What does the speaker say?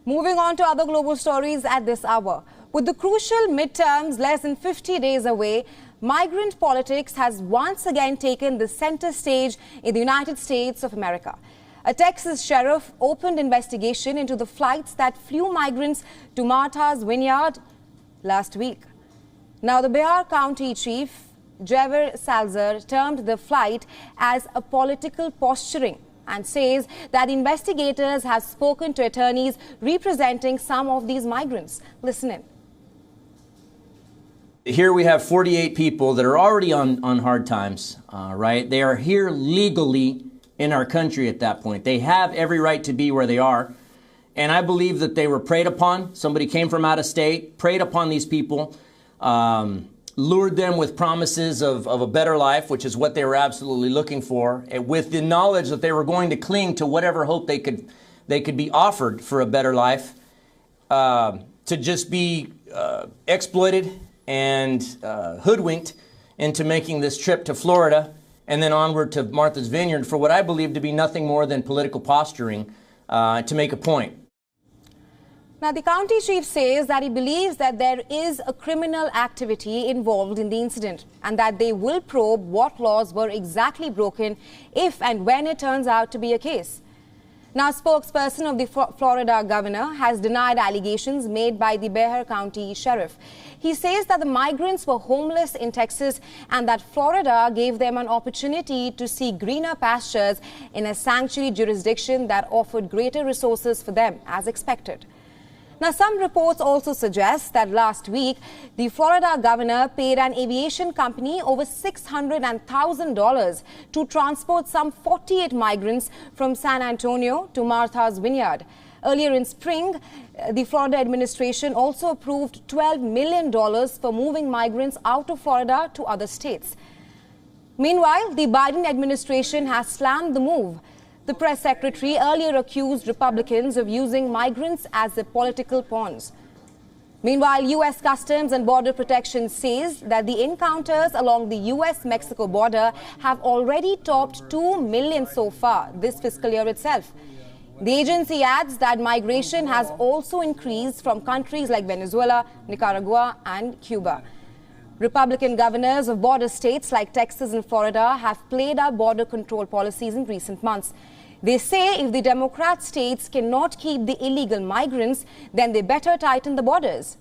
Moving on to other global stories at this hour. With the crucial midterms less than 50 days away, migrant politics has once again taken the center stage in the United States of America. A Texas sheriff opened investigation into the flights that flew migrants to Martha's Vineyard last week. Now, the Bexar County Chief, Javier Salazar, termed the flight as a political posturing and says that investigators have spoken to attorneys representing some of these migrants. Listen in. Here we have 48 people that are already on hard times, right? They are here legally in our country at that point. They have every right to be where they are. And I believe that they were preyed upon. Somebody came from out of state, preyed upon these people, lured them with promises of a better life, which is what they were absolutely looking for, with the knowledge that they were going to cling to whatever hope they could be offered for a better life, to just be exploited and hoodwinked into making this trip to Florida and then onward to Martha's Vineyard for what I believe to be nothing more than political posturing to make a point. Now, the county chief says that he believes that there is a criminal activity involved in the incident and that they will probe what laws were exactly broken if and when it turns out to be a case. Now, a spokesperson of the Florida governor has denied allegations made by the Bexar County sheriff. He says that the migrants were homeless in Texas and that Florida gave them an opportunity to see greener pastures in a sanctuary jurisdiction that offered greater resources for them, as expected. Now, some reports also suggest that last week, the Florida governor paid an aviation company over $600,000 to transport some 48 migrants from San Antonio to Martha's Vineyard. Earlier in spring, the Florida administration also approved $12 million for moving migrants out of Florida to other states. Meanwhile, the Biden administration has slammed the move. The press secretary earlier accused Republicans of using migrants as their political pawns. Meanwhile, U.S. Customs and Border Protection says that the encounters along the U.S.-Mexico border have already topped 2 million so far this fiscal year itself. The agency adds that migration has also increased from countries like Venezuela, Nicaragua and Cuba. Republican governors of border states like Texas and Florida have played up border control policies in recent months. They say if the Democrat states cannot keep the illegal migrants, then they better tighten the borders.